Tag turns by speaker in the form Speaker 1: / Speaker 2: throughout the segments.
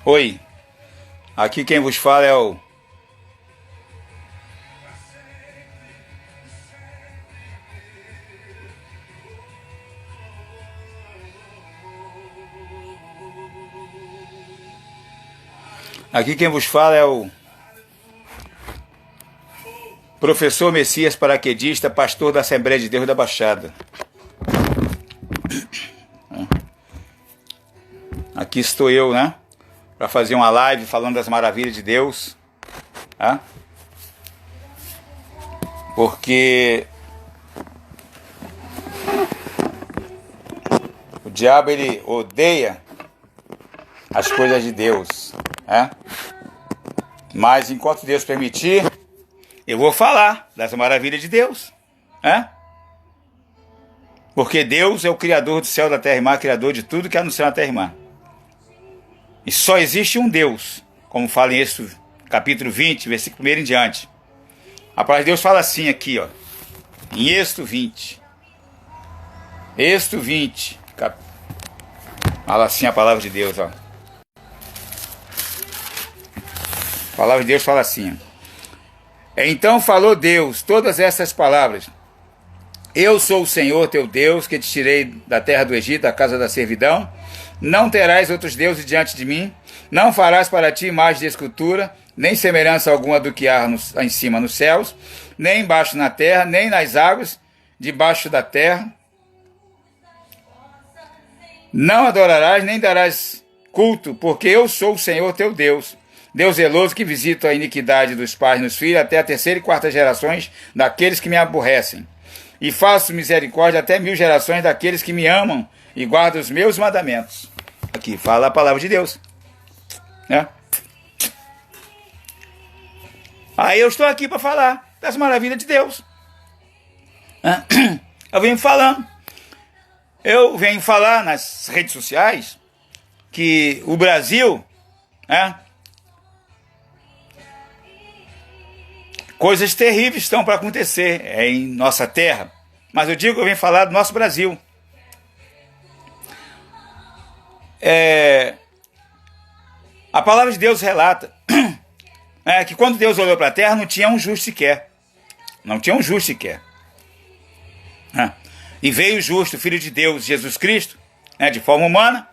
Speaker 1: Oi, aqui quem vos fala é o... Aqui quem vos fala é o professor Messias Paraquedista, pastor da Assembleia de Deus da Baixada. Aqui estou eu, né? Para fazer uma live falando das maravilhas de Deus. Tá? Porque o diabo, ele odeia as coisas de Deus. Né? Mas enquanto Deus permitir, eu vou falar das maravilhas de Deus. Né? Porque Deus é o Criador do céu, da terra e mar, Criador de tudo que há no céu, na terra e mar. E só existe um Deus, como fala em Êxodo capítulo 20, versículo 1 em diante. A palavra de Deus fala assim aqui, ó, em Êxodo 20. Êxodo 20. Fala assim a palavra de Deus, ó. A palavra de Deus fala assim, ó. Então falou Deus todas essas palavras. Eu sou o Senhor teu Deus, que te tirei da terra do Egito, da casa da servidão. Não terás outros deuses diante de mim. Não farás para ti imagem de escultura, nem semelhança alguma do que há em cima nos céus, nem embaixo na terra, nem nas águas debaixo da terra. Não adorarás, nem darás culto, porque eu sou o Senhor teu Deus. Deus zeloso, que visita a iniquidade dos pais nos filhos até a terceira e quarta gerações daqueles que me aborrecem. E faço misericórdia até 1000 gerações daqueles que me amam e guardam os meus mandamentos. Aqui fala a palavra de Deus. Né? Aí eu estou aqui para falar das maravilhas de Deus. Eu venho falar nas redes sociais que o Brasil, né, coisas terríveis estão para acontecer em nossa terra. Mas eu venho falar do nosso Brasil. A palavra de Deus relata que quando Deus olhou para a terra não tinha um justo sequer. Não tinha um justo sequer. E veio o justo, o Filho de Deus, Jesus Cristo, de forma humana,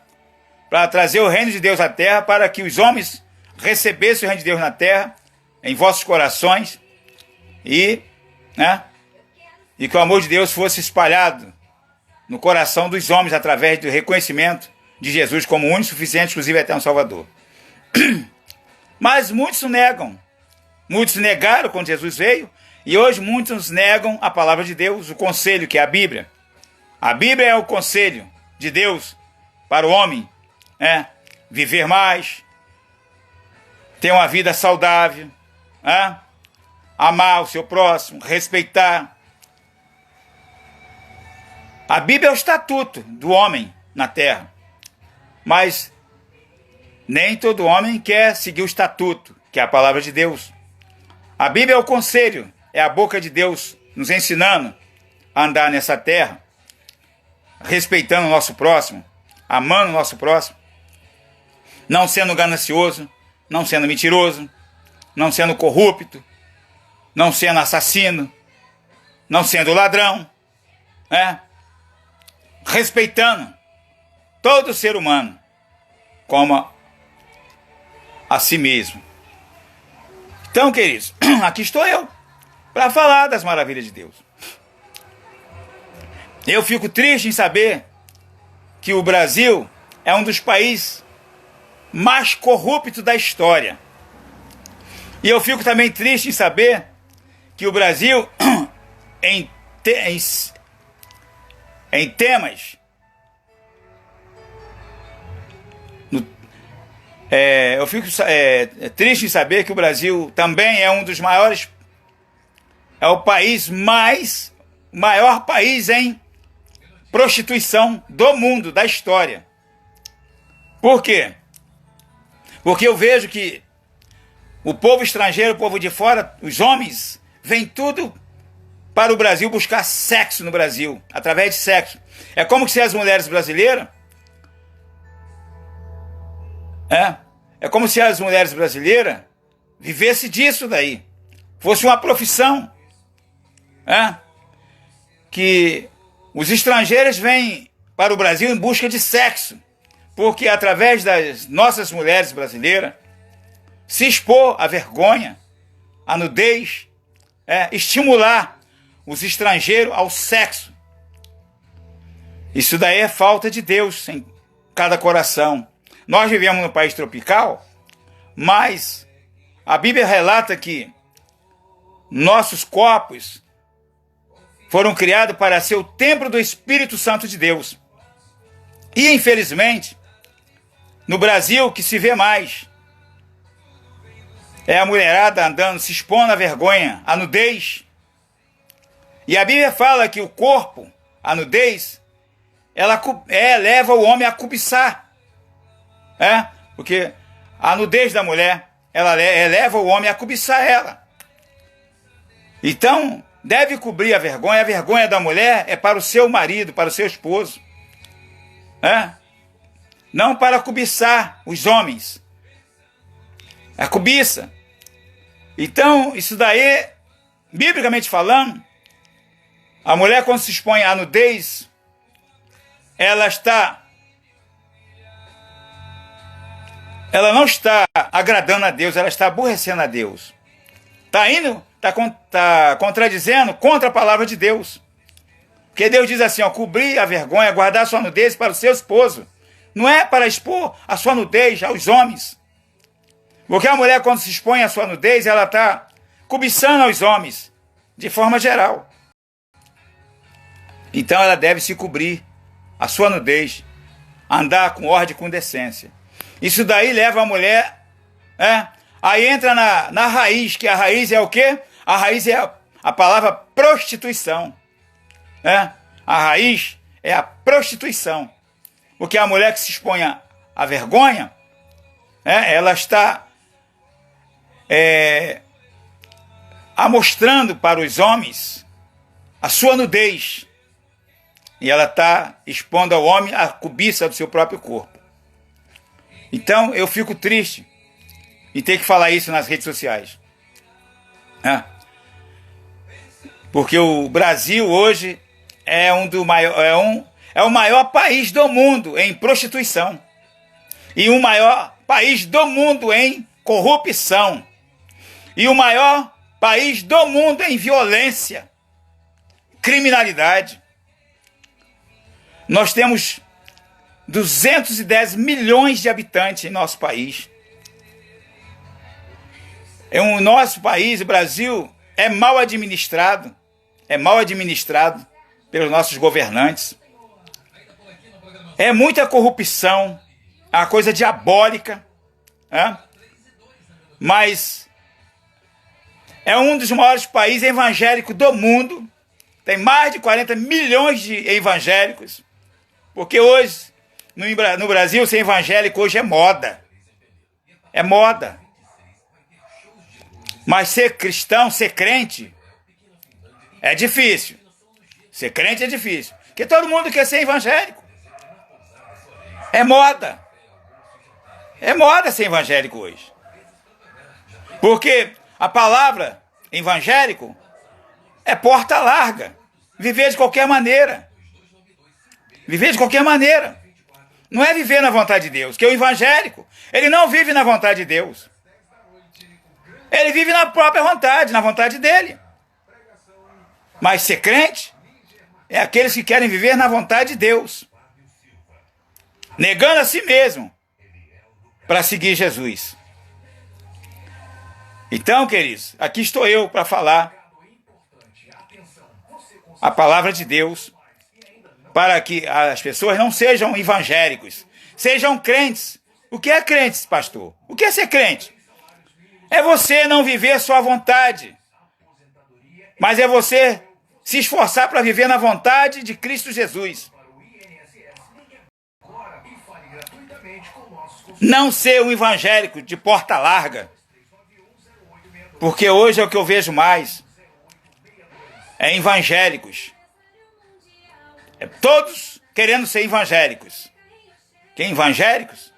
Speaker 1: para trazer o reino de Deus à terra, para que os homens recebessem o reino de Deus na terra, em vossos corações, e que o amor de Deus fosse espalhado no coração dos homens através do reconhecimento de Jesus como único, suficiente, exclusivo e eterno Salvador. Mas muitos negam. Muitos negaram quando Jesus veio, e hoje muitos negam a palavra de Deus, o conselho que é a Bíblia. A Bíblia é o conselho de Deus para o homem, viver mais, ter uma vida saudável, amar o seu próximo, respeitar. A Bíblia é o estatuto do homem na terra. Mas nem todo homem quer seguir o estatuto, que é a palavra de Deus. A Bíblia é o conselho, é a boca de Deus nos ensinando a andar nessa terra, respeitando o nosso próximo, amando o nosso próximo, não sendo ganancioso, não sendo mentiroso, não sendo corrupto, não sendo assassino, não sendo ladrão, respeitando todo ser humano como a si mesmo. Então, queridos, aqui estou eu para falar das maravilhas de Deus. Eu fico triste em saber que o Brasil é um dos países mais corruptos da história. E eu fico também triste em saber que o Brasil, em temas, eu fico triste em saber que o Brasil também é um dos maiores, é o maior país em prostituição do mundo, da história. Por quê? Porque eu vejo que o povo estrangeiro, o povo de fora, os homens, vêm tudo para o Brasil buscar sexo no Brasil, através de sexo. É como se as mulheres brasileiras É como se as mulheres brasileiras vivessem disso daí. Fosse uma profissão. Que os estrangeiros vêm para o Brasil em busca de sexo. Porque através das nossas mulheres brasileiras, se expor à vergonha, à nudez, estimular os estrangeiros ao sexo. Isso daí é falta de Deus em cada coração. Nós vivemos num país tropical, mas a Bíblia relata que nossos corpos foram criados para ser o templo do Espírito Santo de Deus. E, infelizmente, no Brasil, o que se vê mais é a mulherada andando, se expondo à vergonha, à nudez. E a Bíblia fala que o corpo, a nudez, ela leva o homem a cobiçar. Porque a nudez da mulher, ela leva o homem a cobiçar ela. Então, deve cobrir a vergonha da mulher é para o seu marido, para o seu esposo. Não para cobiçar os homens. A cobiça. Então, isso daí, biblicamente falando, a mulher quando se expõe à nudez, ela não está agradando a Deus, ela está aborrecendo a Deus. Está contradizendo contra a palavra de Deus. Porque Deus diz assim, cobrir a vergonha, guardar a sua nudez para o seu esposo. Não é para expor a sua nudez aos homens. Porque a mulher, quando se expõe à sua nudez, ela está cobiçando aos homens, de forma geral. Então ela deve se cobrir a sua nudez, andar com ordem e com decência. Isso daí leva a mulher, aí entra na raiz, que a raiz é o quê? A raiz é a palavra prostituição. A raiz é a prostituição. Porque a mulher que se expõe à vergonha, ela está mostrando para os homens a sua nudez. E ela está expondo ao homem a cobiça do seu próprio corpo. Então eu fico triste em ter que falar isso nas redes sociais. Porque o Brasil hoje é o maior país do mundo em prostituição. E o maior país do mundo em corrupção. E o maior país do mundo em violência, criminalidade. Nós temos 210 milhões de habitantes em nosso país. O nosso país, o Brasil, é mal administrado pelos nossos governantes. É muita corrupção, é uma coisa diabólica, mas é um dos maiores países evangélicos do mundo. Tem mais de 40 milhões de evangélicos. Porque hoje, no Brasil, ser evangélico hoje é moda. É moda. Mas ser cristão, ser crente, é difícil. Ser crente é difícil. Porque todo mundo quer ser evangélico. É moda. É moda ser evangélico hoje. Porque a palavra evangélico é porta larga. Viver de qualquer maneira. Viver de qualquer maneira. Não é viver na vontade de Deus. Porque o evangélico, ele não vive na vontade de Deus. Ele vive na própria vontade, na vontade dele. Mas ser crente é aqueles que querem viver na vontade de Deus. Negando a si mesmo para seguir Jesus. Então, queridos, aqui estou eu para falar a palavra de Deus para que as pessoas não sejam evangélicos, sejam crentes. O que é crente, pastor? O que é ser crente? É você não viver a sua vontade, mas é você se esforçar para viver na vontade de Cristo Jesus. Não ser um evangélico de porta larga, porque hoje é o que eu vejo mais, é evangélicos. Todos querendo ser evangélicos. Que evangélicos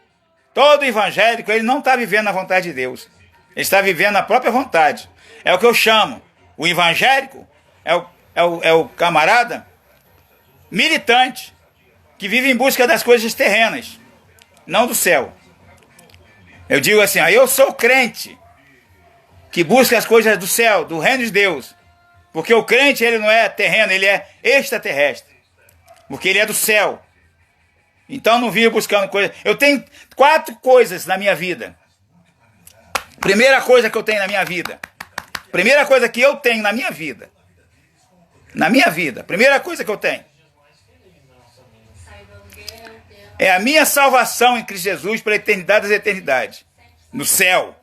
Speaker 1: Todo evangélico, ele não está vivendo a vontade de Deus. Ele está vivendo a própria vontade. É o que eu chamo. O evangélico é o camarada militante que vive em busca das coisas terrenas, não do céu. Eu digo assim, eu sou crente que busca as coisas do céu, do reino de Deus. Porque o crente, ele não é terreno, ele é extraterrestre. Porque ele é do céu. Então não vivo buscando coisas. Eu tenho 4 coisas na minha vida. Primeira coisa que eu tenho na minha vida. Primeira coisa que eu tenho na minha vida. Na minha vida. Primeira coisa que eu tenho. É a minha salvação em Cristo Jesus para a eternidade das eternidades. No céu.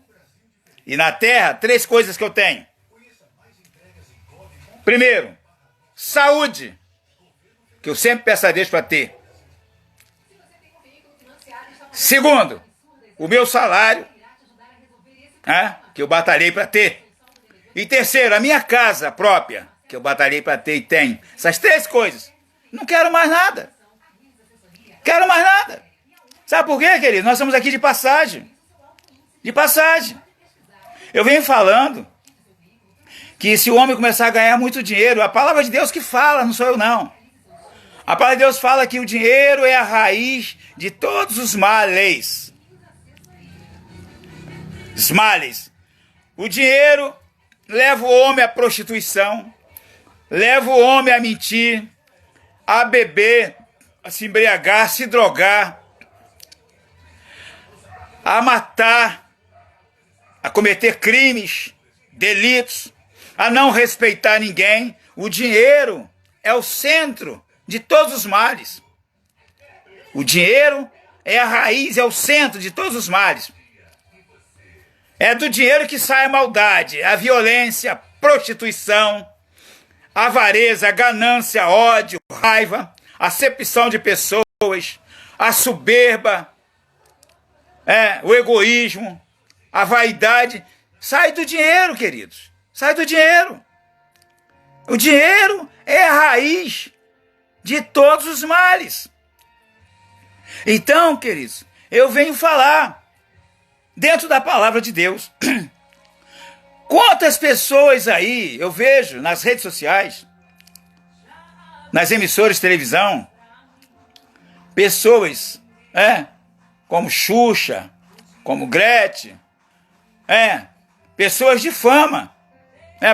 Speaker 1: E na terra, 3 coisas que eu tenho. Primeiro, saúde. Que eu sempre peço a Deus para ter. Segundo, o meu salário, que eu batalhei para ter. E terceiro, a minha casa própria, que eu batalhei para ter e tenho. Essas 3 coisas. Não quero mais nada. Quero mais nada. Sabe por quê, querido? Nós estamos aqui de passagem. De passagem. Eu venho falando que se o homem começar a ganhar muito dinheiro, a palavra de Deus que fala, não sou eu não. A palavra de Deus fala que o dinheiro é a raiz de todos os males. Os males. O dinheiro leva o homem à prostituição, leva o homem a mentir, a beber, a se embriagar, a se drogar, a matar, a cometer crimes, delitos, a não respeitar ninguém. O dinheiro é o centro de todos os males. O dinheiro é a raiz, é o centro de todos os males. É do dinheiro que sai a maldade, a violência, a prostituição, a avareza, a ganância, ódio, raiva, a acepção de pessoas, a soberba, o egoísmo, a vaidade. Sai do dinheiro, queridos. Sai do dinheiro. O dinheiro é a raiz de todos os males. Então, queridos, eu venho falar dentro da palavra de Deus. Quantas pessoas aí eu vejo nas redes sociais, nas emissoras de televisão, pessoas, como Xuxa, como Gretchen, pessoas de fama,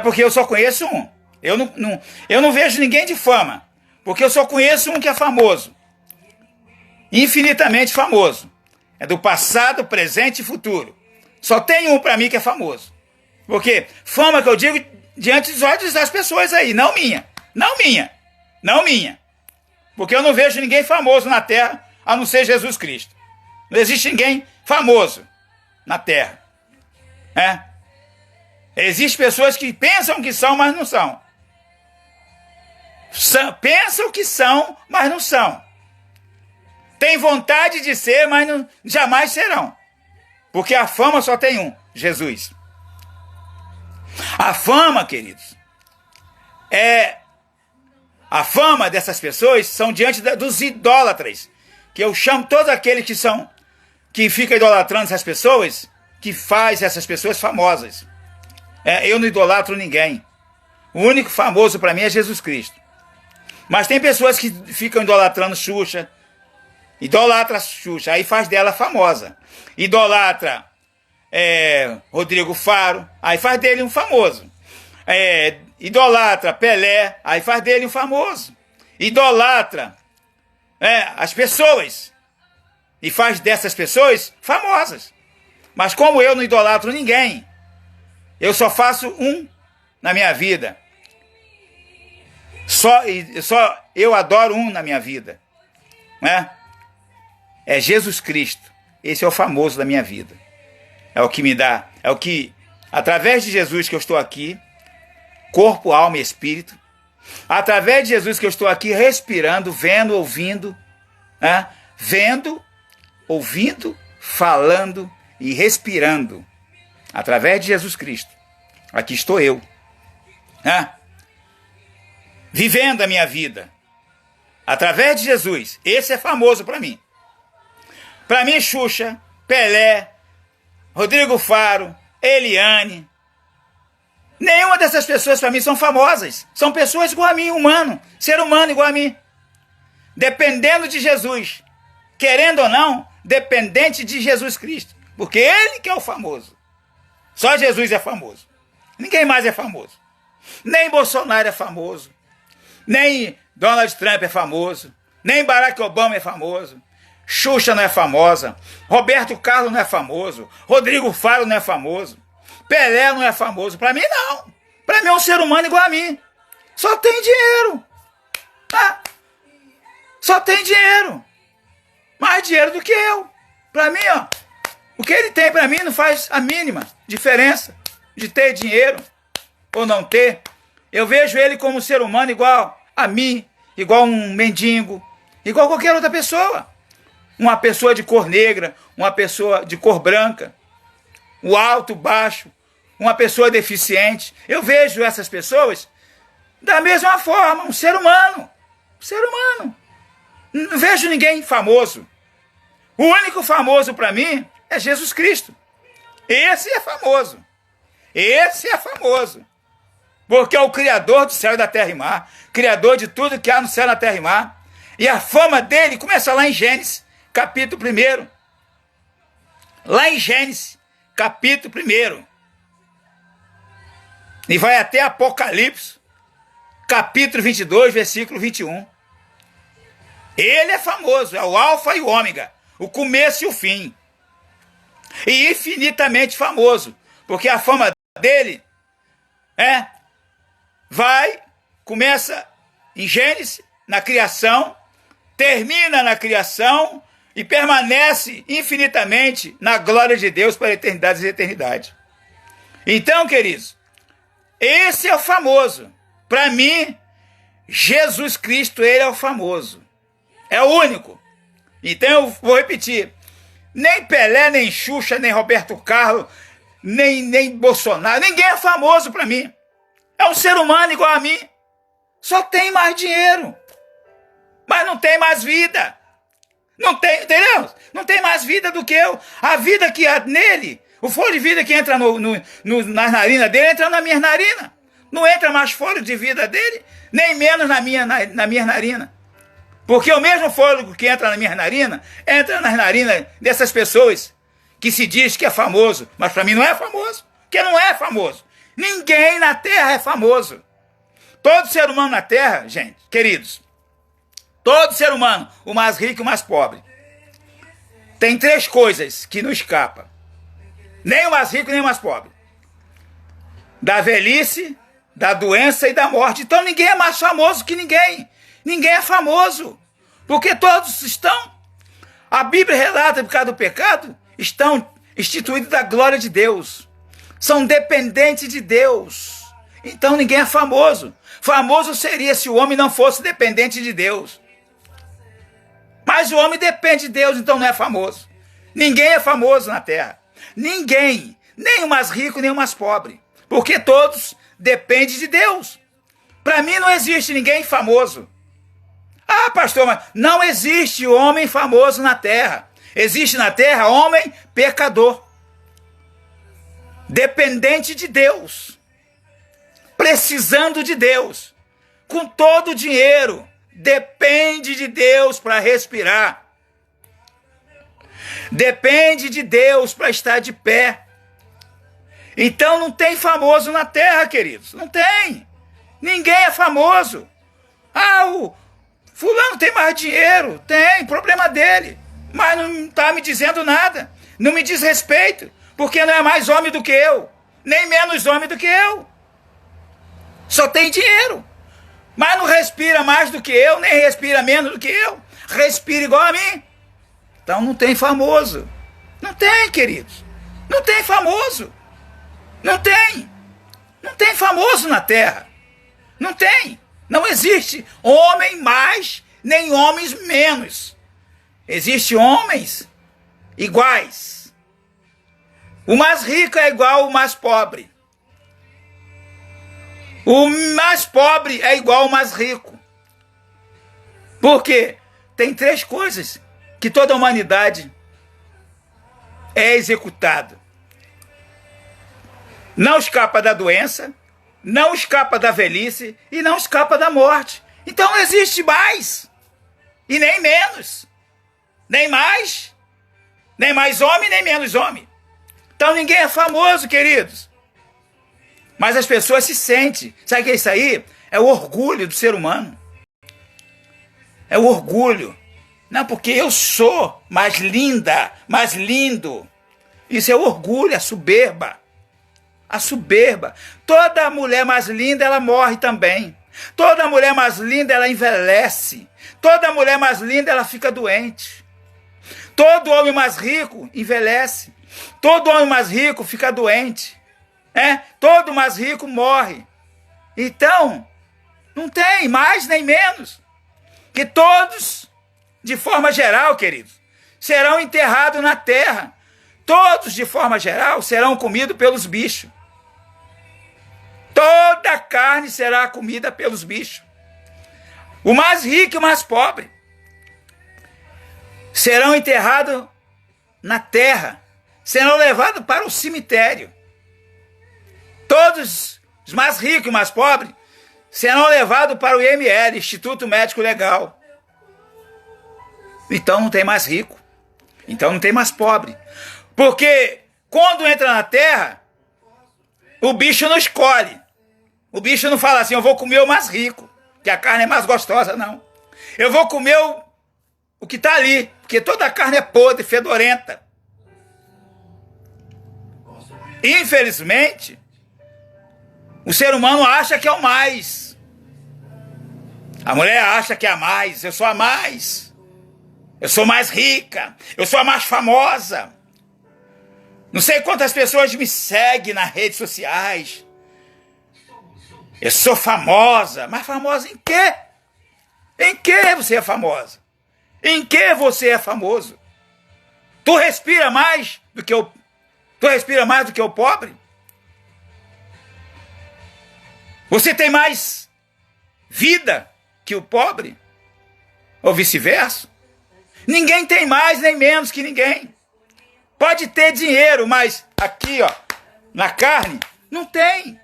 Speaker 1: porque eu só conheço um. Eu não vejo ninguém de fama, porque eu só conheço um que é famoso, infinitamente famoso. É do passado, presente e futuro. Só tem um para mim que é famoso. Porque fama que eu digo diante dos olhos das pessoas aí, não minha. Não minha. Não minha. Porque eu não vejo ninguém famoso na terra, a não ser Jesus Cristo. Não existe ninguém famoso na terra. Existem pessoas que pensam que são, mas não são. Pensam que são, mas não são. Tem vontade de ser, mas jamais serão. Porque a fama só tem um, Jesus. A fama, queridos, a fama dessas pessoas são diante dos idólatras, que eu chamo todos aqueles que ficam idolatrando essas pessoas, que faz essas pessoas famosas. Eu não idolatro ninguém. O único famoso para mim é Jesus Cristo. Mas tem pessoas que ficam idolatrando Xuxa, idolatra Xuxa, aí faz dela famosa. Idolatra Rodrigo Faro, aí faz dele um famoso. Idolatra Pelé, aí faz dele um famoso. Idolatra as pessoas, e faz dessas pessoas famosas. Mas como eu não idolatro ninguém, eu só faço um na minha vida. Só eu adoro um na minha vida. É Jesus Cristo. Esse é o famoso da minha vida. É o que me dá, é o que, através de Jesus que eu estou aqui, corpo, alma e espírito, através de Jesus que eu estou aqui respirando, vendo, ouvindo, vendo, ouvindo, falando e respirando, através de Jesus Cristo. Aqui estou eu, vivendo a minha vida, através de Jesus. Esse é famoso para mim. Para mim, Xuxa, Pelé, Rodrigo Faro, Eliane. Nenhuma dessas pessoas para mim são famosas. São pessoas igual a mim, humano, ser humano igual a mim. Dependendo de Jesus. Querendo ou não, dependente de Jesus Cristo. Porque ele que é o famoso. Só Jesus é famoso. Ninguém mais é famoso. Nem Bolsonaro é famoso. Nem Donald Trump é famoso. Nem Barack Obama é famoso. Xuxa não é famosa. Roberto Carlos não é famoso. Rodrigo Faro não é famoso. Pelé não é famoso. Para mim, não. Para mim é um ser humano igual a mim. Só tem dinheiro. Ah, só tem dinheiro. Mais dinheiro do que eu. Para mim, ó, o que ele tem para mim não faz a mínima diferença de ter dinheiro ou não ter. Eu vejo ele como um ser humano igual a mim, igual um mendigo, igual qualquer outra pessoa. Uma pessoa de cor negra, uma pessoa de cor branca, o alto, baixo, uma pessoa deficiente. Eu vejo essas pessoas da mesma forma, um ser humano. Um ser humano. Não vejo ninguém famoso. O único famoso para mim é Jesus Cristo. Esse é famoso. Esse é famoso. Porque é o Criador do céu e da terra e mar. Criador de tudo que há no céu, na terra e mar. E a fama dele começa lá em Gênesis, capítulo 1. Lá em Gênesis, capítulo 1. E vai até Apocalipse, capítulo 22, versículo 21. Ele é famoso, é o alfa e o ômega, o começo e o fim. E infinitamente famoso, porque a fama dele começa em Gênesis, na criação, termina na criação e permanece infinitamente na glória de Deus para eternidades e eternidade. Então, queridos, esse é o famoso. Para mim, Jesus Cristo, ele é o famoso. É o único. Então eu vou repetir. Nem Pelé, nem Xuxa, nem Roberto Carlos, nem Bolsonaro, ninguém é famoso para mim. É um ser humano igual a mim. Só tem mais dinheiro. Mas não tem mais vida. Não tem, entendeu? Não tem mais vida do que eu. A vida que há nele, o fôlego de vida que entra nas narinas dele, entra na minha narina. Não entra mais fôlego de vida dele, nem menos na minha narina. Porque o mesmo fôlego que entra na minha narina, entra nas narinas dessas pessoas que se diz que é famoso, mas para mim não é famoso, porque não é famoso. Ninguém na terra é famoso. Todo ser humano na terra, gente, queridos, todo ser humano, o mais rico e o mais pobre, tem 3 coisas que não escapam. Nem o mais rico, nem o mais pobre. Da velhice, da doença e da morte. Então ninguém é mais famoso que ninguém. Ninguém é famoso. Porque todos estão. A Bíblia relata, por causa do pecado, estão instituídos da glória de Deus. São dependentes de Deus. Então ninguém é famoso. Famoso seria se o homem não fosse dependente de Deus. Mas o homem depende de Deus, então não é famoso. Ninguém é famoso na terra. Ninguém. Nem o mais rico, nem o mais pobre. Porque todos dependem de Deus. Para mim não existe ninguém famoso. Ah, pastor, mas não existe homem famoso na terra. Existe na terra homem pecador. Dependente de Deus. Precisando de Deus. Com todo o dinheiro. Depende de Deus para respirar. Depende de Deus para estar de pé. Então não tem famoso na terra, queridos. Não tem. Ninguém é famoso. Ah, o fulano tem mais dinheiro. Tem, problema dele. Mas não está me dizendo nada. Não me diz respeito. Porque não é mais homem do que eu. Nem menos homem do que eu. Só tem dinheiro. Mas não respira mais do que eu, nem respira menos do que eu. Respira igual a mim. Então não tem famoso. Não tem, queridos. Não tem famoso. Não tem. Não tem famoso na terra. Não tem. Não existe homem mais, nem homens menos. Existem homens iguais. O mais rico é igual ao mais pobre. O mais pobre é igual ao mais rico. Por quê? Tem 3 coisas que toda a humanidade é executado. Não escapa da doença, não escapa da velhice e não escapa da morte. Então não existe mais e nem menos, nem mais homem, nem menos homem. Então ninguém é famoso, queridos. Mas as pessoas se sentem. Sabe o que é isso aí? É o orgulho do ser humano. É o orgulho. Não, porque eu sou mais linda, mais lindo. Isso é o orgulho, a soberba. A soberba. Toda mulher mais linda, ela morre também. Toda mulher mais linda, ela envelhece. Toda mulher mais linda, ela fica doente. Todo homem mais rico envelhece. Todo homem mais rico fica doente. Todo mais rico morre. Então, não tem mais nem menos. Que todos, de forma geral, queridos, serão enterrados na terra. Todos, de forma geral, serão comidos pelos bichos. Toda a carne será comida pelos bichos. O mais rico e o mais pobre serão enterrados na terra. Serão levados para o cemitério. Todos os mais ricos e mais pobres serão levados para o IML, Instituto Médico Legal. Então não tem mais rico. Então não tem mais pobre. Porque quando entra na terra, o bicho não escolhe. O bicho não fala assim, eu vou comer o mais rico, que a carne é mais gostosa, não. Eu vou comer o que está ali, porque toda a carne é podre, fedorenta. Infelizmente, o ser humano acha que é o mais. A mulher acha que é a mais. Eu sou a mais. Eu sou mais rica. Eu sou a mais famosa. Não sei quantas pessoas me seguem nas redes sociais. Eu sou famosa. Mas famosa em quê? Em que você é famosa? Em que você é famoso? Tu respira mais do que o pobre? Você tem mais vida que o pobre? Ou vice-versa? Ninguém tem mais nem menos que ninguém. Pode ter dinheiro, mas aqui, ó, na carne, não tem.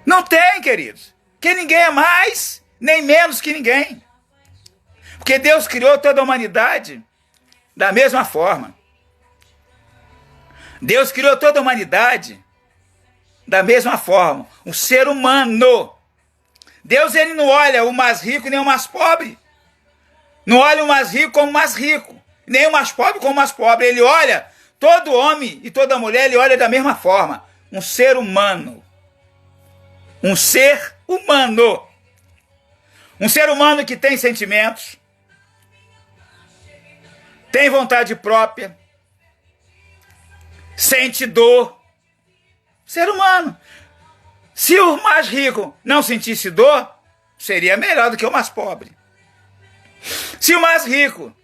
Speaker 1: Não tem, queridos. Que ninguém é mais nem menos que ninguém. Porque Deus criou toda a humanidade da mesma forma. Deus criou toda a humanidade da mesma forma. Um ser humano. Deus, ele não olha o mais rico nem o mais pobre. Não olha o mais rico como o mais rico. Nem o mais pobre como o mais pobre. Ele olha todo homem e toda mulher, ele olha da mesma forma. Um ser humano. Um ser humano. Um ser humano que tem sentimentos. Tem vontade própria. Sente dor. Ser humano. Se o mais rico não sentisse dor, seria melhor do que o mais pobre. Se o mais rico,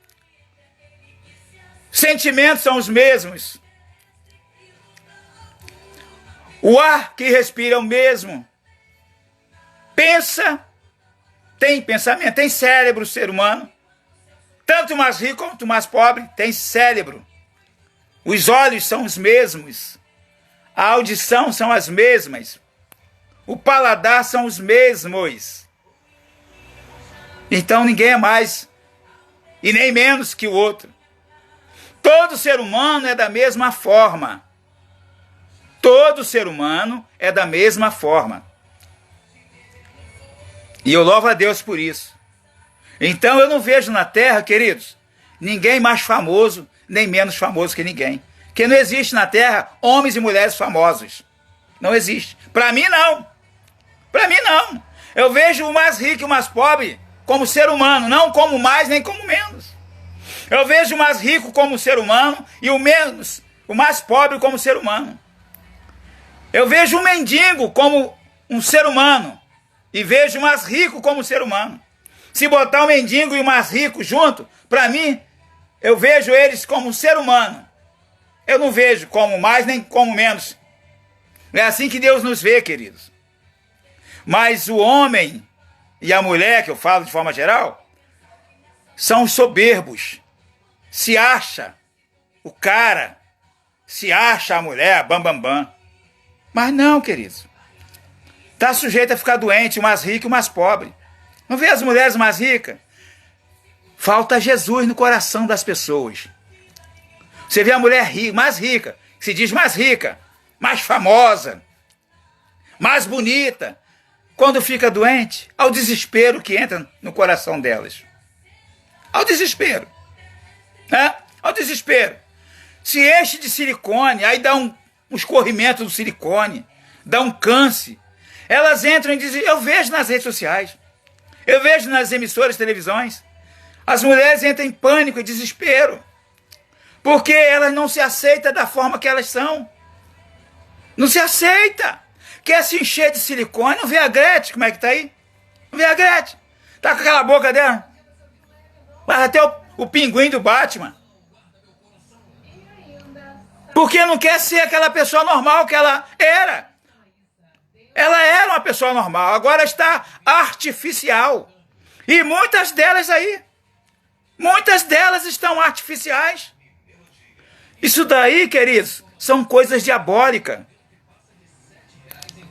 Speaker 1: sentimentos são os mesmos. O ar que respira é o mesmo. Pensa, tem pensamento, tem cérebro o ser humano. Tanto o mais rico quanto o mais pobre tem cérebro. Os olhos são os mesmos. A audição são as mesmas. O paladar são os mesmos. Então ninguém é mais e nem menos que o outro. Todo ser humano é da mesma forma. Todo ser humano é da mesma forma. E eu louvo a Deus por isso. Então eu não vejo na terra, queridos, ninguém mais famoso, nem menos famoso que ninguém. Porque não existe na terra homens e mulheres famosos. Não existe. Para mim, não. Para mim, não. Eu vejo o mais rico e o mais pobre como ser humano, não como mais nem como menos. Eu vejo o mais rico como ser humano e o mais pobre como ser humano. Eu vejo o mendigo como um ser humano e vejo o mais rico como ser humano. Se botar o mendigo e o mais rico junto, para mim, eu vejo eles como um ser humano. Eu não vejo como mais nem como menos. É assim que Deus nos vê, queridos. Mas o homem e a mulher, que eu falo de forma geral, são soberbos. Se acha o cara se acha a mulher, bam, bam, bam. Mas não, queridos. Está sujeito a ficar doente, o mais rico e o mais pobre. Não vê as mulheres mais ricas? Falta Jesus no coração das pessoas. Você vê a mulher mais rica, que se diz mais rica, mais famosa, mais bonita. Quando fica doente, ao desespero que entra no coração delas. Ao desespero. Né? Ao desespero. Se enche de silicone, aí dá um escorrimento do silicone, dá um câncer. Elas entram em desespero. Eu vejo nas redes sociais, eu vejo nas emissoras de televisões, as mulheres entram em pânico e desespero, porque elas não se aceitam da forma que elas são. Não se aceita. Quer se encher de silicone. Não vê a Gretchen, como é que tá aí? Não vê a Gretchen? Tá com aquela boca dela. Mas até o pinguim do Batman. Porque não quer ser aquela pessoa normal que ela era. Ela era uma pessoa normal, agora está artificial. E muitas delas aí, muitas delas estão artificiais. Isso daí, queridos, são coisas diabólicas.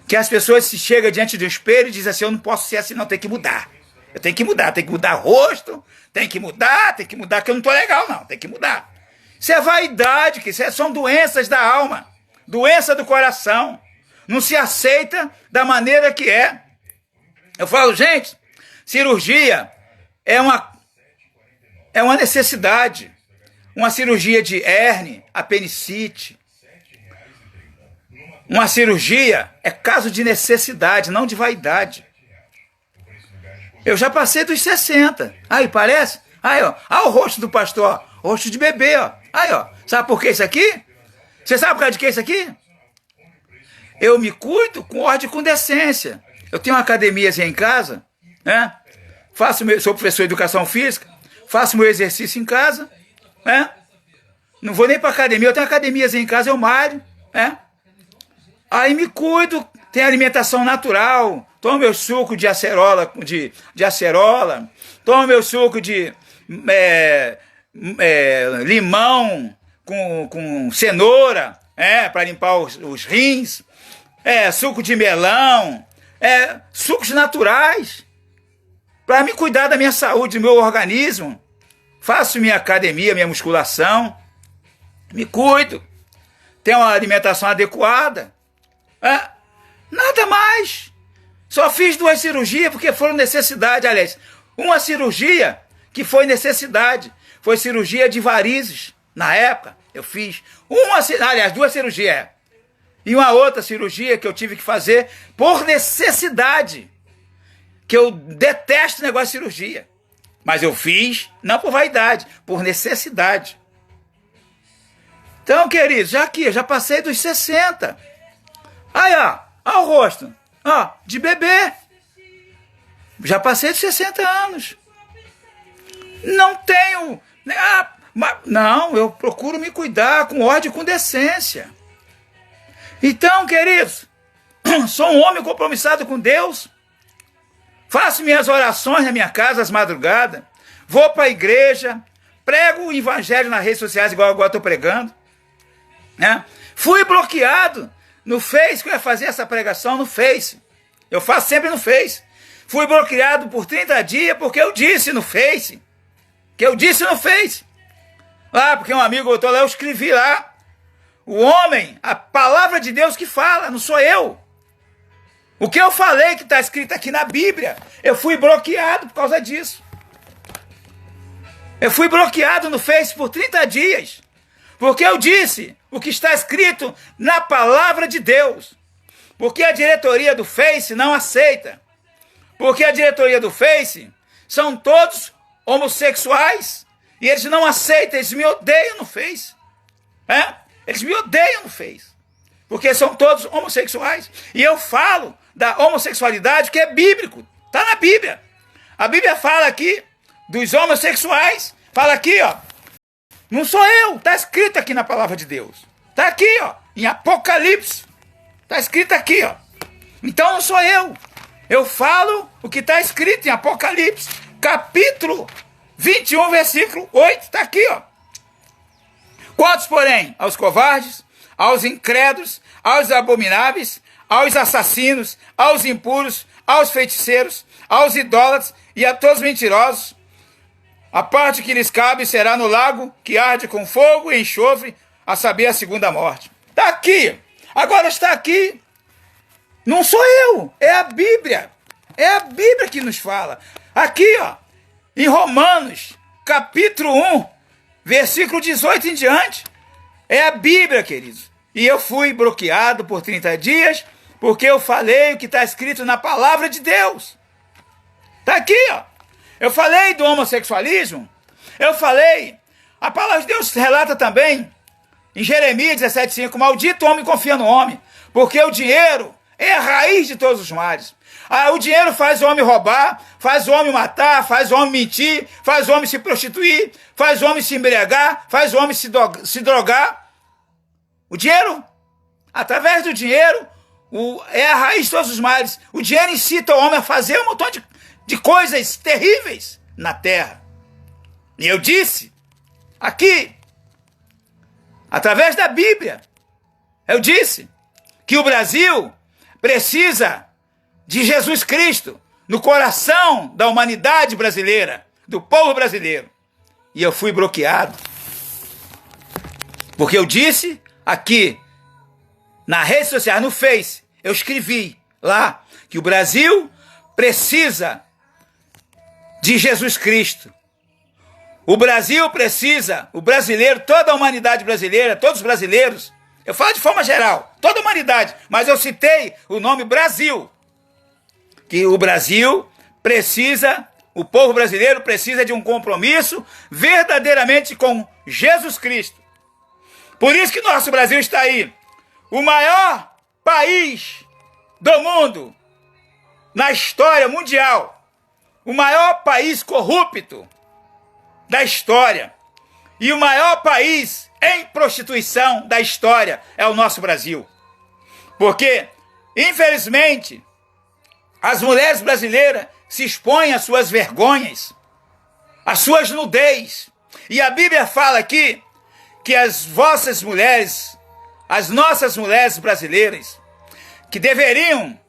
Speaker 1: Que as pessoas se chegam diante do espelho e dizem assim, eu não posso ser assim, não, tem que mudar. Eu tenho que mudar o rosto, tem que mudar, que eu não estou legal, não, tem que mudar. Isso é vaidade, que são doenças da alma, doença do coração. Não se aceita da maneira que é. Eu falo, gente, cirurgia é uma necessidade. Uma cirurgia de hérnia, apendicite. Uma cirurgia é caso de necessidade, não de vaidade. Eu já passei dos 60. Aí, parece? Aí, ó. Olha o rosto do pastor, ó. Rosto de bebê, ó. Aí, ó. Sabe por que isso aqui? Você sabe por causa de que isso aqui? Eu me cuido com ordem e com decência. Eu tenho uma academiazinha em casa, né? Sou professor de educação física, faço meu exercício em casa, né? Não vou nem para academia, eu tenho uma academiazinha em casa, eu malho, né? Aí me cuido, tenho alimentação natural, tomo meu suco de acerola, tomo meu suco de limão com cenoura, para limpar os rins, suco de melão, sucos naturais, para me cuidar da minha saúde, do meu organismo. Faço minha academia, minha musculação, me cuido, tenho uma alimentação adequada, nada mais. Só fiz 2 cirurgias porque foram necessidade, aliás, uma cirurgia que foi necessidade, foi cirurgia de varizes, na época, eu fiz 2 cirurgias, e uma outra cirurgia que eu tive que fazer por necessidade, que eu detesto o negócio de cirurgia, mas eu fiz, não por vaidade, por necessidade. Então, queridos, já passei dos 60. Aí, ó o rosto, de bebê. Já passei dos 60 anos. Não tenho... não, eu procuro me cuidar com ordem e com decência. Então, queridos, sou um homem compromissado com Deus. Faço minhas orações na minha casa às madrugadas. Vou para a igreja. Prego o evangelho nas redes sociais, igual agora estou pregando. Fui bloqueado no Face, que eu ia fazer essa pregação no Face. Eu faço sempre no Face. Fui bloqueado por 30 dias porque eu disse no Face. Porque um amigo botou lá, eu escrevi lá. O homem, a palavra de Deus que fala, não sou eu. O que eu falei que está escrito aqui na Bíblia, eu fui bloqueado por causa disso. Eu fui bloqueado no Face por 30 dias. Porque eu disse o que está escrito na palavra de Deus. Porque a diretoria do Face não aceita. Porque a diretoria do Face são todos homossexuais. E eles não aceitam, eles me odeiam no Face. Eles me odeiam no Face. Porque são todos homossexuais. E eu falo da homossexualidade que é bíblico. Está na Bíblia. A Bíblia fala aqui dos homossexuais. Fala aqui, ó. Não sou eu. Está escrito aqui na palavra de Deus. Está aqui, ó. Em Apocalipse. Está escrito aqui, ó. Então não sou eu. Eu falo o que está escrito em Apocalipse. Capítulo 21, versículo 8. Está aqui, ó. Quantos, porém, aos covardes, aos incrédulos, aos abomináveis, aos assassinos, aos impuros, aos feiticeiros, aos idólatras e a todos mentirosos, a parte que lhes cabe será no lago que arde com fogo e enxofre, a saber, a segunda morte. Está aqui. Agora está aqui. Não sou eu. É a Bíblia. É a Bíblia que nos fala. Aqui, ó, em Romanos, capítulo 1, versículo 18 em diante. É a Bíblia, queridos. E eu fui bloqueado por 30 dias porque eu falei o que está escrito na palavra de Deus. Está aqui, ó. Eu falei do homossexualismo. Eu falei. A palavra de Deus relata também, em Jeremias 17,5, maldito homem confia no homem, porque o dinheiro é a raiz de todos os males. O dinheiro faz o homem roubar, faz o homem matar, faz o homem mentir, faz o homem se prostituir, faz o homem se embriagar, faz o homem se drogar. O dinheiro, através do dinheiro, é a raiz de todos os males. O dinheiro incita o homem a fazer um montão de coisas terríveis na terra. E eu disse, aqui, através da Bíblia, eu disse que o Brasil precisa de Jesus Cristo no coração da humanidade brasileira, do povo brasileiro. E eu fui bloqueado. Porque eu disse aqui, na rede social, no Face, eu escrevi lá que o Brasil precisa de Jesus Cristo. O Brasil precisa, o brasileiro, toda a humanidade brasileira, todos os brasileiros, eu falo de forma geral, toda a humanidade, mas eu citei o nome Brasil, que o Brasil precisa, o povo brasileiro precisa de um compromisso verdadeiramente com Jesus Cristo. Por isso que nosso Brasil está aí, o maior país do mundo, na história mundial, o maior país corrupto da história e o maior país em prostituição da história é o nosso Brasil. Porque, infelizmente, as mulheres brasileiras se expõem às suas vergonhas, às suas nudez. E a Bíblia fala aqui que as vossas mulheres, as nossas mulheres brasileiras, que deveriam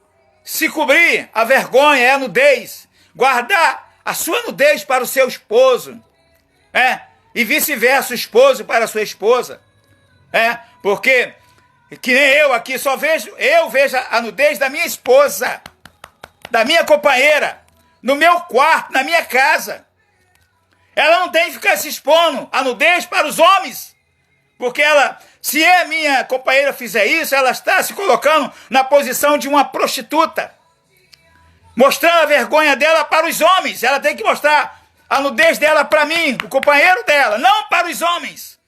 Speaker 1: se cobrir a vergonha e a nudez, guardar a sua nudez para o seu esposo, e vice-versa, o esposo para a sua esposa, porque que nem eu aqui só vejo a nudez da minha esposa, da minha companheira, no meu quarto, na minha casa. Ela não tem que ficar se expondo a nudez para os homens, porque ela, se a minha companheira fizer isso, ela está se colocando na posição de uma prostituta, mostrando a vergonha dela para os homens. Ela tem que mostrar a nudez dela para mim, o companheiro dela, não para os homens.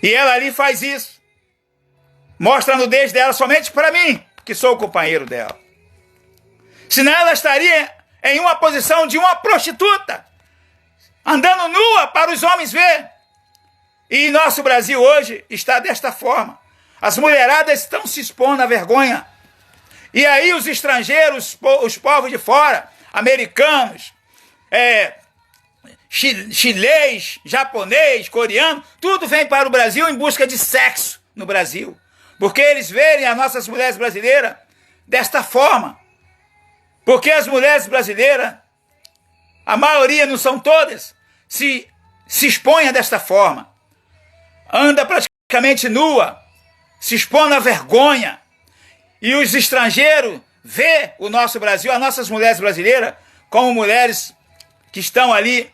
Speaker 1: E ela ali faz isso. Mostra a nudez dela somente para mim, que sou o companheiro dela. Senão ela estaria em uma posição de uma prostituta, andando nua para os homens ver. E nosso Brasil hoje está desta forma. As mulheradas estão se expondo à vergonha. E aí os estrangeiros, os povos de fora, americanos, chinês, japonês, coreano, tudo vem para o Brasil em busca de sexo no Brasil. Porque eles veem as nossas mulheres brasileiras desta forma. Porque as mulheres brasileiras, a maioria, não são todas, se expõem desta forma. Anda praticamente nua, se expondo à vergonha. E os estrangeiros vê o nosso Brasil, as nossas mulheres brasileiras, como mulheres que estão ali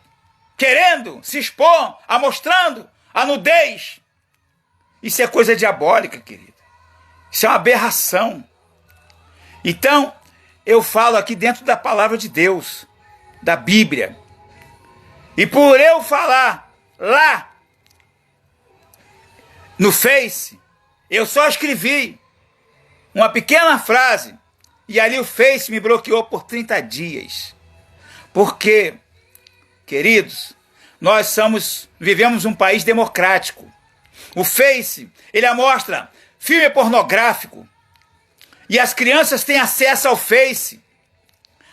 Speaker 1: querendo se expor, mostrando a nudez. Isso é coisa diabólica, querido. Isso é uma aberração. Então, eu falo aqui dentro da palavra de Deus, da Bíblia. E por eu falar lá no Face, eu só escrevi uma pequena frase, e ali o Face me bloqueou por 30 dias. Porque, queridos, nós vivemos um país democrático. O Face, ele mostra filme pornográfico, e as crianças têm acesso ao Face.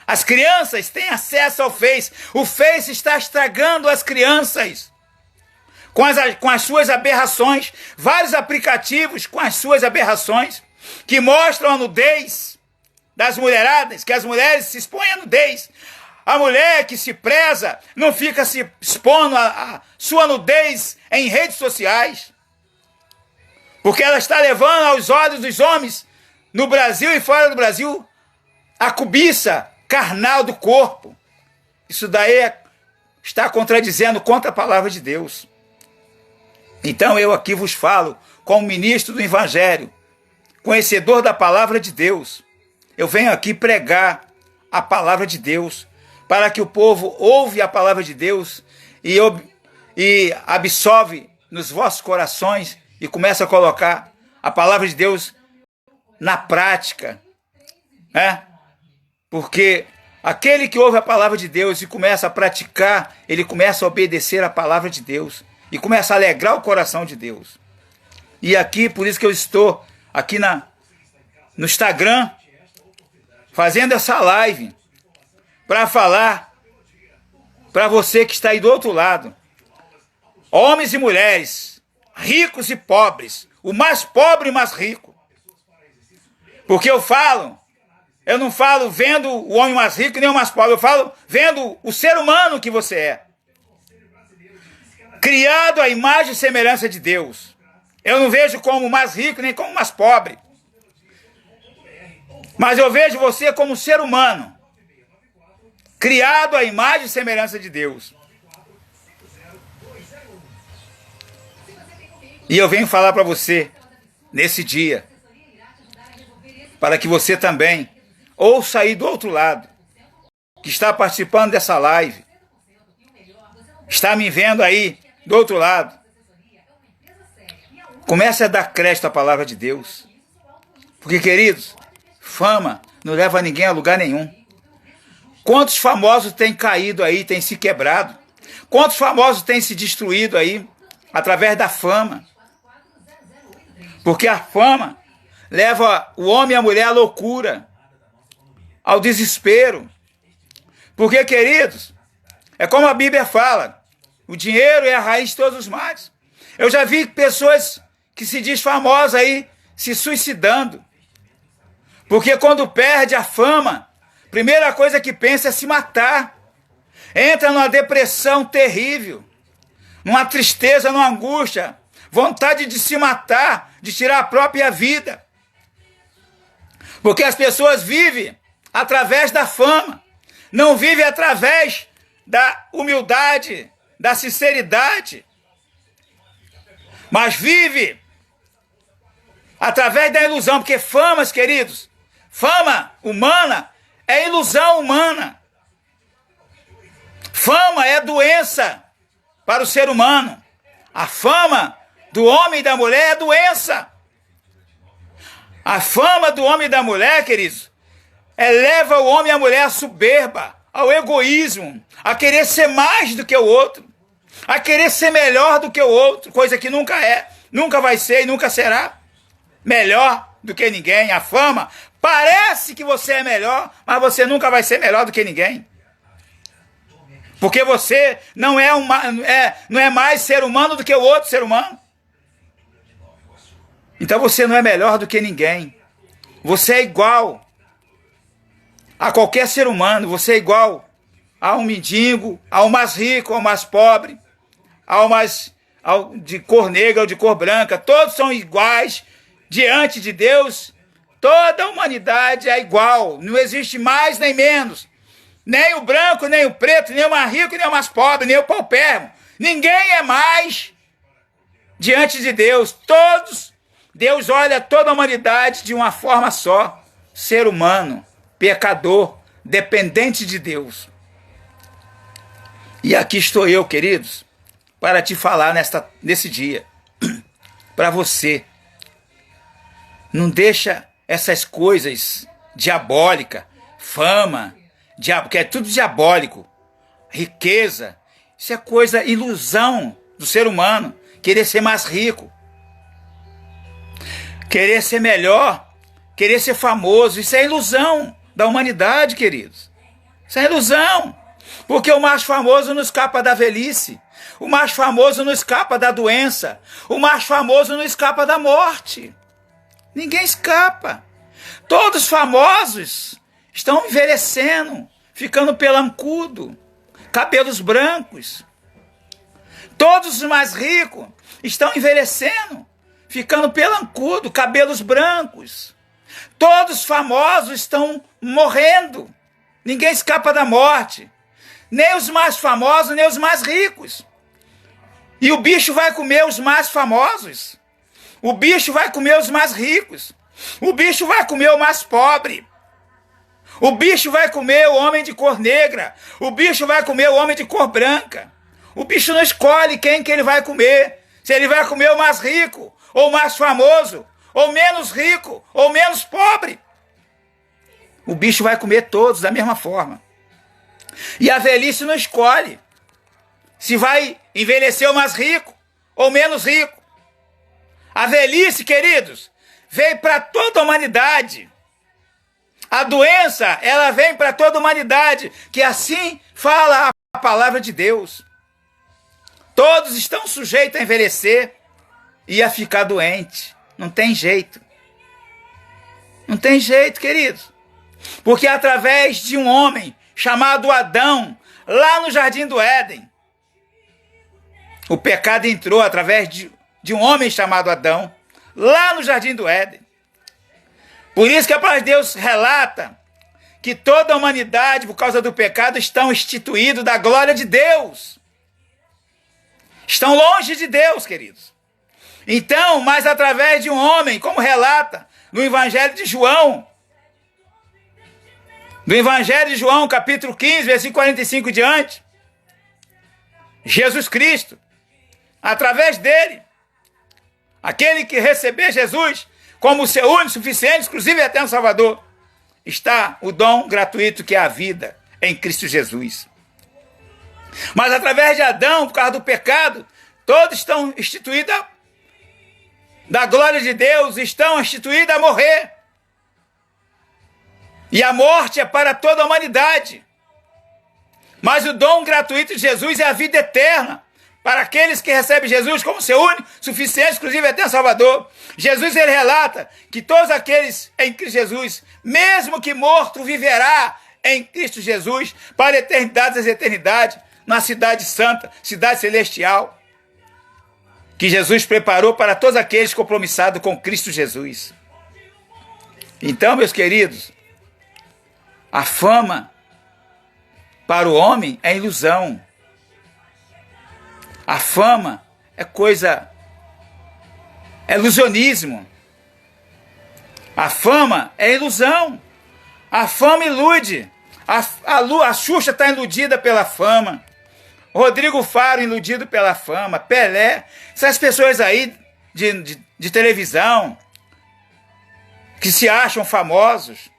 Speaker 1: As crianças têm acesso ao Face. O Face está estragando as crianças. com as suas aberrações, vários aplicativos com as suas aberrações, que mostram a nudez das mulheradas, que as mulheres se expõem à nudez. A mulher que se preza não fica se expondo a sua nudez em redes sociais, porque ela está levando aos olhos dos homens, no Brasil e fora do Brasil, a cobiça carnal do corpo. Isso daí está contradizendo contra a palavra de Deus. Então eu aqui vos falo, como ministro do Evangelho, conhecedor da palavra de Deus, eu venho aqui pregar a palavra de Deus, para que o povo ouve a palavra de Deus e absorve nos vossos corações e comece a colocar a palavra de Deus na prática, né? Porque aquele que ouve a palavra de Deus e começa a praticar, ele começa a obedecer a palavra de Deus e começa a alegrar o coração de Deus. E aqui, por isso que eu estou aqui no Instagram, fazendo essa live, para falar para você que está aí do outro lado, homens e mulheres, ricos e pobres, o mais pobre e o mais rico. Porque eu não falo vendo o homem mais rico nem o mais pobre, eu falo vendo o ser humano que você é. Criado à imagem e semelhança de Deus. Eu não vejo como o mais rico nem como o mais pobre. Mas eu vejo você como ser humano, criado à imagem e semelhança de Deus. E eu venho falar para você, nesse dia, para que você também ouça aí do outro lado, que está participando dessa live, está me vendo aí do outro lado. Comece a dar crédito à palavra de Deus. Porque, queridos, fama não leva ninguém a lugar nenhum. Quantos famosos têm caído aí, têm se quebrado? Quantos famosos têm se destruído aí através da fama? Porque a fama leva o homem e a mulher à loucura, ao desespero. Porque, queridos, é como a Bíblia fala, o dinheiro é a raiz de todos os males. Eu já vi pessoas que se diz famosas aí se suicidando. Porque quando perde a fama, primeira coisa que pensa é se matar. Entra numa depressão terrível, numa tristeza, numa angústia, vontade de se matar, de tirar a própria vida. Porque as pessoas vivem através da fama, não vivem através da humildade, da sinceridade, mas vive através da ilusão, porque famas, queridos, fama humana é ilusão humana. Fama é doença para o ser humano. A fama do homem e da mulher é doença. A fama do homem e da mulher, queridos, eleva o homem e a mulher à soberba, ao egoísmo, a querer ser mais do que o outro, a querer ser melhor do que o outro, coisa que nunca é, nunca vai ser e nunca será melhor do que ninguém. A fama parece que você é melhor, mas você nunca vai ser melhor do que ninguém. Porque você não é mais ser humano do que o outro ser humano. Então você não é melhor do que ninguém. Você é igual a qualquer ser humano. Você é igual a um mendigo, ao mais rico, ao mais pobre, ao de cor negra ou de cor branca. Todos são iguais diante de Deus. Toda a humanidade é igual. Não existe mais nem menos. Nem o branco, nem o preto, nem o mais rico, nem o mais pobre, nem o paupérrimo. Ninguém é mais diante de Deus. Deus olha toda a humanidade de uma forma só. Ser humano, pecador, dependente de Deus. E aqui estou eu, queridos, para te falar nesse dia. Para você. Não deixa essas coisas diabólicas, fama, que é tudo diabólico, riqueza, isso é coisa, ilusão do ser humano, querer ser mais rico, querer ser melhor, querer ser famoso, isso é ilusão da humanidade, queridos, isso é ilusão. Porque o mais famoso não escapa da velhice. O mais famoso não escapa da doença. O mais famoso não escapa da morte. Ninguém escapa. Todos os famosos estão envelhecendo, ficando pelancudo, cabelos brancos. Todos os mais ricos estão envelhecendo, ficando pelancudo, cabelos brancos. Todos os famosos estão morrendo. Ninguém escapa da morte. Nem os mais famosos, nem os mais ricos. E o bicho vai comer os mais famosos. O bicho vai comer os mais ricos. O bicho vai comer o mais pobre. O bicho vai comer o homem de cor negra. O bicho vai comer o homem de cor branca. O bicho não escolhe quem que ele vai comer. Se ele vai comer o mais rico, ou o mais famoso, ou menos rico, ou menos pobre. O bicho vai comer todos da mesma forma. E a velhice não escolhe se vai envelhecer o mais rico ou menos rico. A velhice, queridos, veio para toda a humanidade. A doença, ela vem para toda a humanidade, que assim fala a palavra de Deus. Todos estão sujeitos a envelhecer e a ficar doente. Não tem jeito. Não tem jeito, queridos. Porque através de um homem chamado Adão, lá no Jardim do Éden, o pecado entrou através de um homem chamado Adão, lá no Jardim do Éden. Por isso que a palavra de Deus relata que toda a humanidade, por causa do pecado, estão instituídos da glória de Deus. Estão longe de Deus, queridos. Então, mas através de um homem, como relata no Evangelho de João, no Evangelho de João, capítulo 15, versículo 45 e diante, Jesus Cristo, através dele, aquele que receber Jesus como seu único, suficiente, exclusivo e eterno Salvador, está o dom gratuito que é a vida em Cristo Jesus. Mas através de Adão, por causa do pecado, todos estão instituídos da glória de Deus, estão instituídos a morrer. E a morte é para toda a humanidade. Mas o dom gratuito de Jesus é a vida eterna para aqueles que recebem Jesus como seu único, suficiente, exclusivo e eterno Salvador. Jesus, ele relata que todos aqueles em Cristo Jesus, mesmo que morto, viverá em Cristo Jesus para a eternidade das eternidades, na cidade santa, cidade celestial, que Jesus preparou para todos aqueles compromissados com Cristo Jesus. Então, meus queridos, a fama para o homem é ilusão. A fama é é ilusionismo. A fama é ilusão. A fama ilude. A Xuxa está iludida pela fama. Rodrigo Faro iludido pela fama. Pelé. Essas pessoas aí de televisão que se acham famosos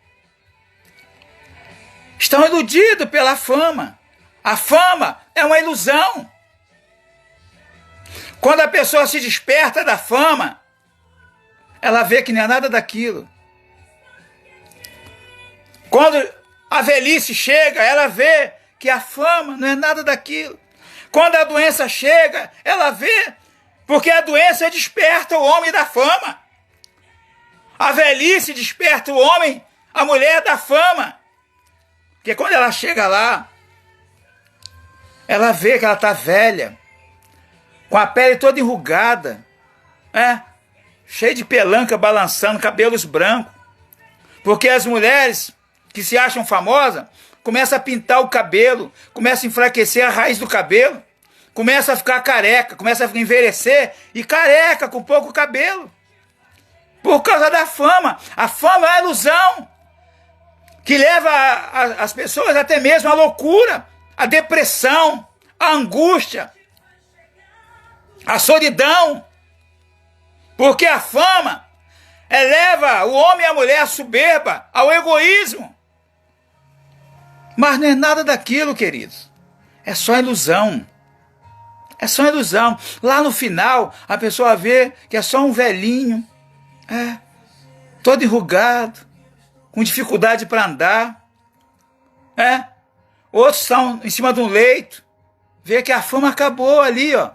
Speaker 1: estão iludidos pela fama. A fama é uma ilusão. Quando a pessoa se desperta da fama, ela vê que não é nada daquilo. Quando a velhice chega, ela vê que a fama não é nada daquilo. Quando a doença chega, ela vê, porque a doença desperta o homem da fama. A velhice desperta o homem, a mulher da fama. Porque quando ela chega lá, ela vê que ela está velha, com a pele toda enrugada, cheia de pelanca balançando, cabelos brancos. Porque as mulheres que se acham famosas começam a pintar o cabelo, começam a enfraquecer a raiz do cabelo, começam a ficar careca, começam a envelhecer e careca com pouco cabelo. Por causa da fama. A fama é a ilusão que leva as pessoas até mesmo à loucura, à depressão, à angústia, à solidão. Porque a fama eleva o homem e a mulher à soberba, ao egoísmo. Mas não é nada daquilo, queridos. É só ilusão. É só ilusão. Lá no final, a pessoa vê que é só um velhinho, todo enrugado, com dificuldade para andar, Outros estão em cima de um leito, vê que a fama acabou ali, ó.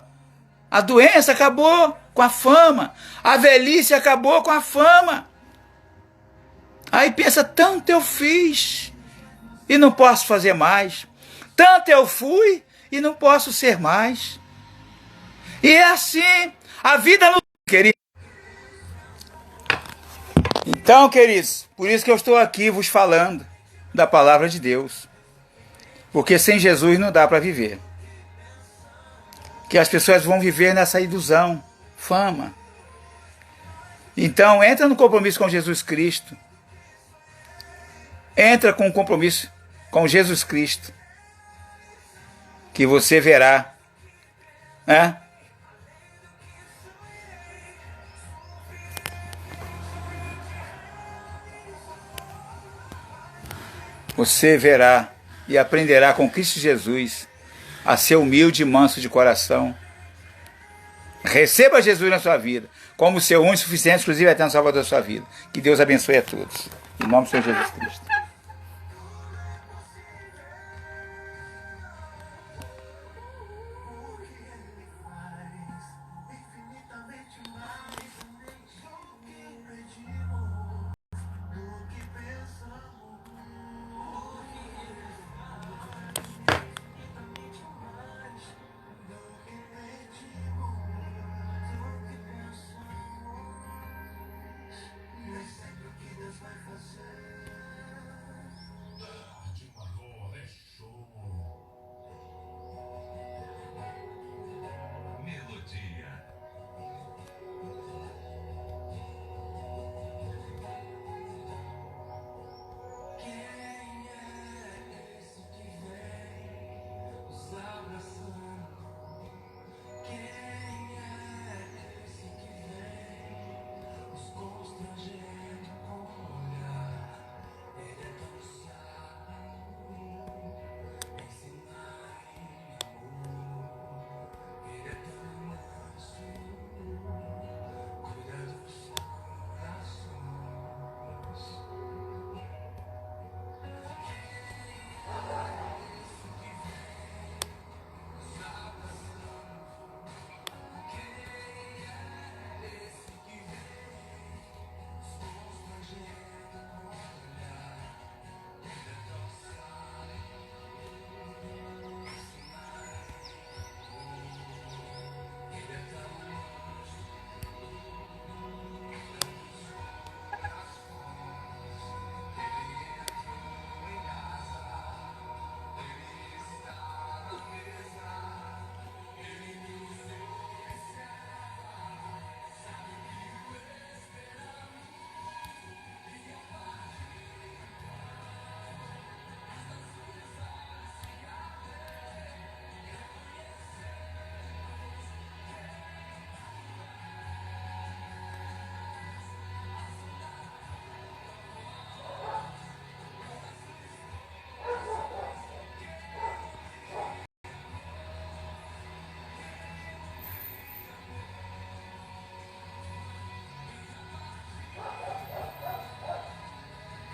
Speaker 1: A doença acabou com a fama. A velhice acabou com a fama. Aí pensa, tanto eu fiz e não posso fazer mais. Tanto eu fui e não posso ser mais. E é assim, a vida não... Querido. Então, queridos, por isso que eu estou aqui vos falando da palavra de Deus. Porque sem Jesus não dá para viver. Que as pessoas vão viver nessa ilusão, fama. Então, entra no compromisso com Jesus Cristo. Entra com um compromisso com Jesus Cristo. Que você verá, né? Você verá e aprenderá com Cristo Jesus a ser humilde e manso de coração. Receba Jesus na sua vida, como seu único, suficiente, exclusivo e eterno Salvador da sua vida. Que Deus abençoe a todos. Em nome do Senhor Jesus Cristo.